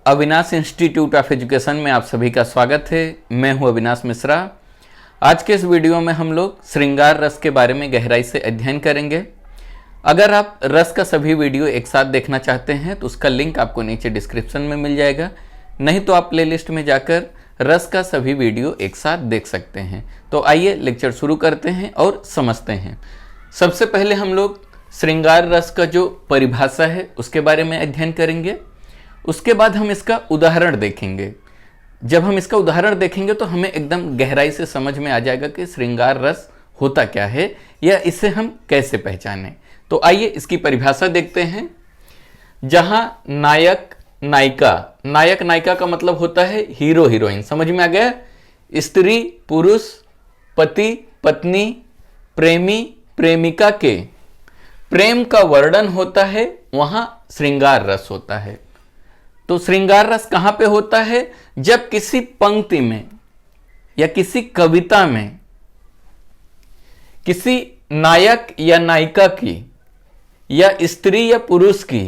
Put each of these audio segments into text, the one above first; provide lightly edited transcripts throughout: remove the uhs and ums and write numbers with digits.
Avinash institute of education में आप सभी का स्वागत है। मैं हूं अविनाश मिश्रा। आज के इस वीडियो में हम लोग श्रृंगार रस के बारे में गहराई से अध्ययन करेंगे। अगर आप रस का सभी वीडियो एक साथ देखना चाहते हैं तो उसका लिंक आपको नीचे डिस्क्रिप्शन में मिल जाएगा, नहीं तो आप प्लेलिस्ट में जाकर रस का सभी वीडियो एक साथ देख सकते हैं। तो आइए लेक्चर शुरू करते हैं और समझते हैं। सबसे पहले हम लोग श्रृंगार रस का जो परिभाषा है उसके बारे में अध्ययन करेंगे। उसके बाद हम इसका उदाहरण देखेंगे। जब हम इसका उदाहरण देखेंगे तो हमें एकदम गहराई से समझ में आ जाएगा कि श्रृंगार रस होता क्या है या इसे हम कैसे पहचानें। तो आइए इसकी परिभाषा देखते हैं। जहां नायक नायिका का मतलब होता है हीरो हीरोइन, समझ में आ गया। स्त्री पुरुष, पति पत्नी, प्रेमी प्रेमिका के प्रेम का वर्णन होता है, वहां श्रृंगार रस होता है। तो श्रृंगार रस कहां पे होता है? जब किसी पंक्ति में या किसी कविता में किसी नायक या नायिका की या स्त्री या पुरुष की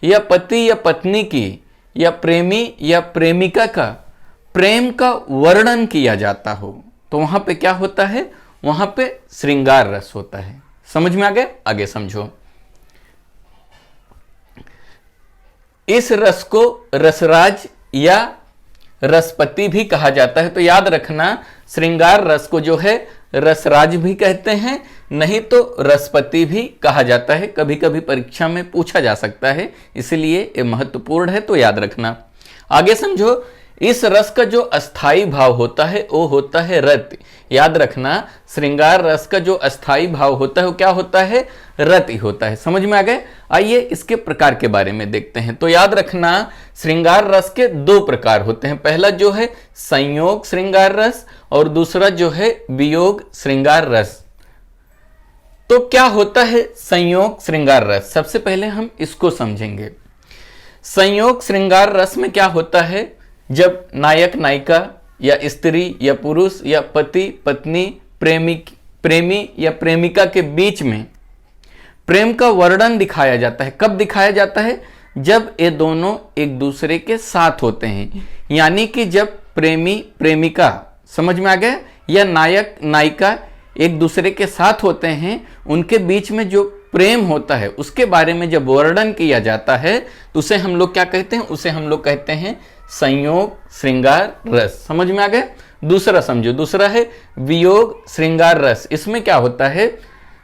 या पति या पत्नी की या प्रेमी या प्रेमिका का प्रेम का वर्णन किया जाता हो, तो वहां पे क्या होता है? वहां पे श्रृंगार रस होता है। समझ में आ गया? आगे समझो। इस रस को रसराज या रसपति भी कहा जाता है। तो याद रखना, श्रृंगार रस को जो है रसराज भी कहते हैं, नहीं तो रसपति भी कहा जाता है। कभी कभी परीक्षा में पूछा जा सकता है, इसलिए ये महत्वपूर्ण है, तो याद रखना। आगे समझो। इस रस का जो अस्थाई भाव होता है वो होता है रति। याद रखना, श्रृंगार रस का जो अस्थाई भाव होता है वो क्या होता है? रति होता है। समझ में आ गए? आइए इसके प्रकार के बारे में देखते हैं। तो याद रखना, श्रृंगार रस के दो प्रकार होते हैं। पहला जो है संयोग श्रृंगार रस और दूसरा जो है वियोग श्रृंगार रस। तो क्या होता है संयोग श्रृंगार रस? सबसे पहले हम इसको समझेंगे। संयोग श्रृंगार रस में क्या होता है? जब नायक नायिका या स्त्री या पुरुष या पति पत्नी प्रेमी या प्रेमिका के बीच में प्रेम का वर्णन दिखाया जाता है। कब दिखाया जाता है? जब ये दोनों एक दूसरे के साथ होते हैं। यानी कि जब प्रेमी प्रेमिका, समझ में आ गया, या नायक नायिका एक दूसरे के साथ होते हैं, उनके बीच में जो प्रेम होता है उसके बारे में जब वर्णन किया जाता है तो उसे हम लोग क्या कहते हैं? उसे हम लोग कहते हैं संयोग श्रृंगार रस। समझ में आ गया? दूसरा समझो। दूसरा है वियोग श्रृंगार रस। इसमें क्या होता है?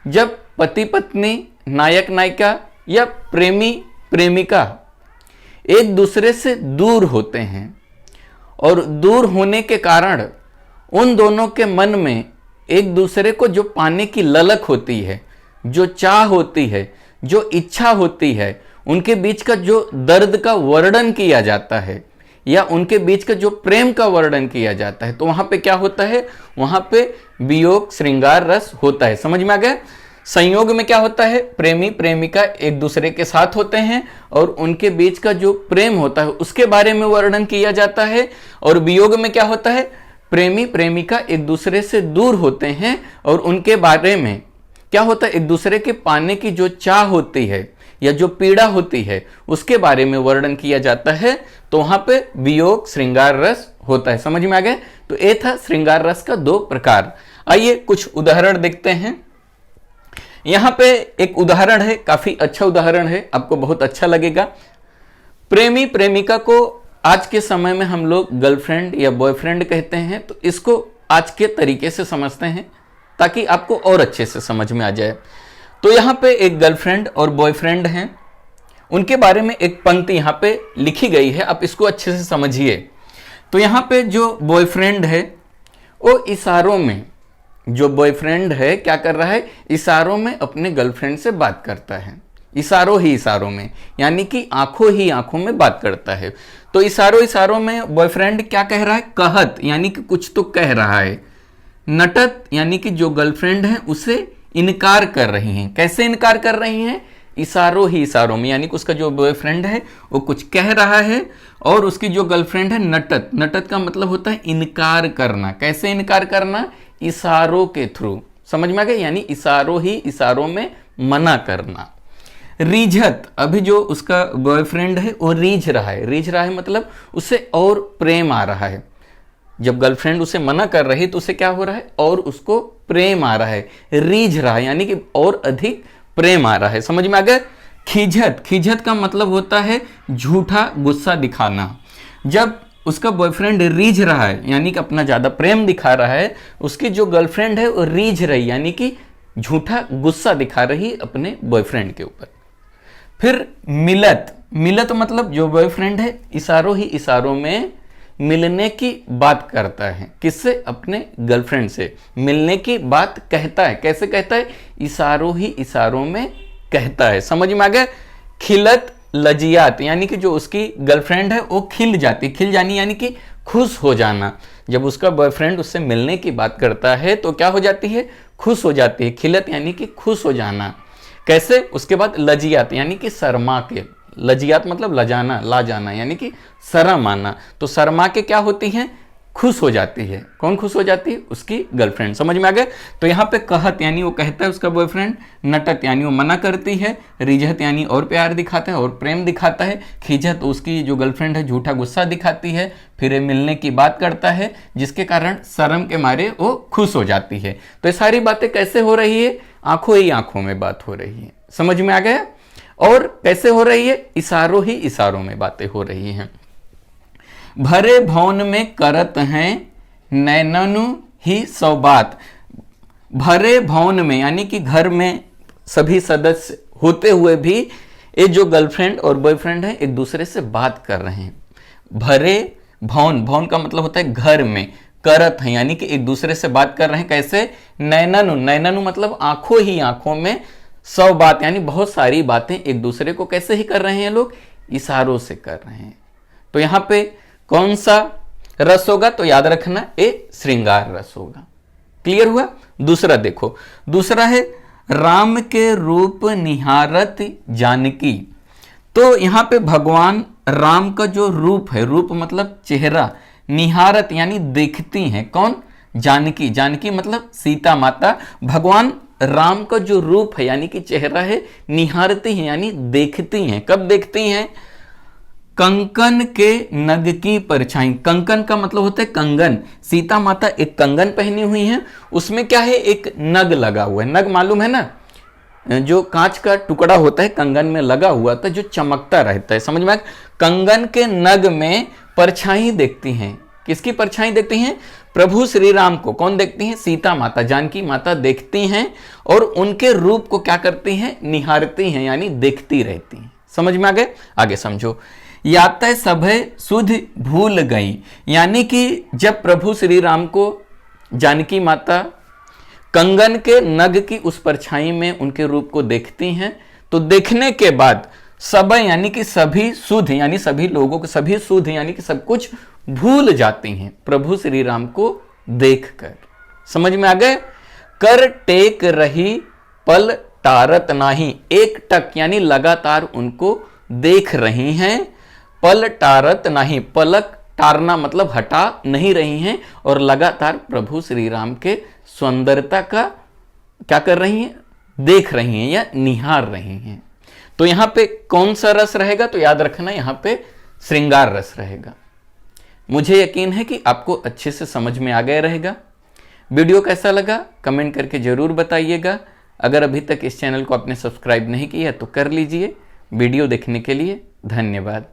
जब पति पत्नी, नायक नायिका या प्रेमी प्रेमिका एक दूसरे से दूर होते हैं और दूर होने के कारण उन दोनों के मन में एक दूसरे को जो पाने की ललक होती है, जो चाह होती है, जो इच्छा होती है, उनके बीच का जो दर्द का वर्णन किया जाता है या उनके बीच का जो प्रेम का वर्णन किया जाता है, तो वहां पे क्या होता है? वहां पे वियोग श्रृंगार रस होता है। समझ में आ गया? संयोग में क्या होता है? प्रेमी प्रेमिका एक दूसरे के साथ होते हैं और उनके बीच का जो प्रेम होता है उसके बारे में वर्णन किया जाता है। और वियोग में क्या होता है? प्रेमी प्रेमिका एक दूसरे से दूर होते हैं और उनके बारे में क्या होता है? एक दूसरे के पाने की जो चाह होती है या जो पीड़ा होती है उसके बारे में वर्णन किया जाता है। तो वहां पे वियोग श्रृंगार रस होता है। समझ में आ गया? तो ये था श्रृंगार रस का दो प्रकार। आइए कुछ उदाहरण देखते हैं। यहां पे एक उदाहरण है, काफी अच्छा उदाहरण है, आपको बहुत अच्छा लगेगा। प्रेमी प्रेमिका को आज के समय में हम लोग गर्लफ्रेंड या बॉयफ्रेंड कहते हैं। तो इसको आज के तरीके से समझते हैं ताकि आपको और अच्छे से समझ में आ जाए। तो यहां पे एक गर्लफ्रेंड और बॉयफ्रेंड हैं, उनके बारे में एक पंक्ति यहां पे लिखी गई है, आप इसको अच्छे से समझिए। तो यहां पे जो बॉयफ्रेंड है वो इशारों में, जो बॉयफ्रेंड है क्या कर रहा है? इशारों में अपने गर्लफ्रेंड से बात करता है। इशारों ही इशारों में, यानी कि आंखों ही आंखों में बात करता है। तो इशारों में बॉयफ्रेंड क्या कह रहा है? कहत, यानी कि कुछ तो कह रहा है। नटत, यानी कि जो गर्लफ्रेंड है उसे इनकार कर रही हैं। कैसे इनकार कर रही हैं? इशारों ही इशारों में, यानी कि उसका जो बॉयफ्रेंड है वो कुछ कह रहा है और उसकी जो गर्लफ्रेंड है नटत, नटत का मतलब होता है इनकार करना। कैसे इनकार करना? इशारों के थ्रू। समझ में आ गया? यानी इशारों ही इशारों में मना करना। रीझत, अभी जो उसका बॉयफ्रेंड है वो रीझ रहा है, रीझ रहा है मतलब उसे और प्रेम आ रहा है। जब गर्लफ्रेंड उसे मना कर रही तो उसे क्या हो रहा है, और उसको प्रेम आ रहा है, रीझ रहा है यानी कि और अधिक प्रेम आ रहा है। समझ में आ गया। खिझत, खिझत का मतलब होता है झूठा गुस्सा दिखाना। जब उसका बॉयफ्रेंड रीझ रहा है यानी कि अपना ज्यादा प्रेम दिखा रहा है, उसकी जो गर्लफ्रेंड है वो रीझ रही यानी कि झूठा गुस्सा दिखा रही अपने बॉयफ्रेंड के ऊपर। फिर मिलत, मिलत मतलब जो बॉयफ्रेंड है इशारों ही इशारों में मिलने की बात करता है। किससे? अपने गर्लफ्रेंड से मिलने की बात कहता है। कैसे कहता है? इशारों ही इशारों में कहता है। समझ में आ गया। खिलत लजियात यानी कि जो उसकी गर्लफ्रेंड है वो खिल जाती, खिल जानी यानी कि खुश हो जाना। जब उसका बॉयफ्रेंड उससे मिलने की बात करता है तो क्या हो जाती है? खुश हो जाती है। खिलत यानी कि खुश हो जाना। कैसे? उसके बाद लजियात यानी कि शर्मा के, लजियात मतलब लजाना, ला जाना यानी कि शर्म आना। तो शर्मा के क्या होती हैं? खुश हो जाती है। कौन खुश हो जाती है? उसकी गर्लफ्रेंड। समझ में आ गया। तो यहाँ पे कहत यानी वो कहता है उसका बॉयफ्रेंड, नटत यानी वो मना करती है, रिझत यानी और प्यार दिखाता है और प्रेम दिखाता है, खिझत उसकी जो गर्लफ्रेंड है झूठा गुस्सा दिखाती है, फिर ये मिलने की बात करता है जिसके कारण शर्म के मारे वो खुश हो जाती है। तो ये सारी बातें कैसे हो रही है? आंखों ही आंखों में बात हो रही है। समझ में आ गया। और कैसे हो रही है? इशारों ही इशारों में बातें हो रही हैं। भरे भवन में करत हैं नैननु ही सौ बात। भरे भवन में यानी कि घर में सभी सदस्य होते हुए भी ये जो गर्लफ्रेंड और बॉयफ्रेंड है एक दूसरे से बात कर रहे हैं। भरे भवन, भवन का मतलब होता है घर में, करत है यानी कि एक दूसरे से बात कर रहे हैं। कैसे? नैननु, नैननु मतलब आंखों ही आंखों में, सौ बात यानी बहुत सारी बातें एक दूसरे को कैसे ही कर रहे हैं लोग? इशारों से कर रहे हैं। तो यहां पे कौन सा रस होगा? तो याद रखना ये श्रृंगार रस होगा। क्लियर हुआ। दूसरा देखो, दूसरा है राम के रूप निहारत जानकी। तो यहां पे भगवान राम का जो रूप है, रूप मतलब चेहरा, निहारत यानी देखती हैं। कौन? जानकी। जानकी मतलब सीता माता। भगवान राम का जो रूप है यानी कि चेहरा है, निहारती हैं यानी देखती हैं। कब देखती हैं? कंकन के नग की परछाई। कंकन का मतलब होता है कंगन। सीता माता एक कंगन पहनी हुई है, उसमें क्या है? एक नग लगा हुआ है। नग मालूम है ना, जो कांच का टुकड़ा होता है कंगन में लगा हुआ था जो चमकता रहता है। समझ में? कंगन के नग में परछाई देखती हैं। किसकी परछाई देखती हैं? प्रभु श्री राम को। कौन देखती हैं? सीता माता, जानकी माता देखती हैं और उनके रूप को क्या करती हैं? निहारती हैं यानी देखती रहती हैं। समझ में आ गए। आगे समझो। यातय सभय सुध भूल गई यानी कि जब प्रभु श्री राम को जानकी माता कंगन के नग की उस परछाई में उनके रूप को देखती हैं तो देखने के बाद सब यानी कि सभी सुध यानी सभी लोगों को, सभी सुध यानी कि सब कुछ भूल जाती हैं प्रभु श्री राम को देखकर। समझ में आ गए। कर टेक रही पल टारत नाही। एक टक यानी लगातार उनको देख रही हैं। पल टारत नहीं, पलक टारना मतलब हटा नहीं रही हैं और लगातार प्रभु श्री राम के सौंदर्यता का क्या कर रही हैं? देख रही हैं या निहार रही हैं। तो यहां पे कौन सा रस रहेगा? तो याद रखना यहां पे श्रृंगार रस रहेगा। मुझे यकीन है कि आपको अच्छे से समझ में आ गया रहेगा। वीडियो कैसा लगा कमेंट करके जरूर बताइएगा। अगर अभी तक इस चैनल को आपने सब्सक्राइब नहीं किया तो कर लीजिए। वीडियो देखने के लिए धन्यवाद।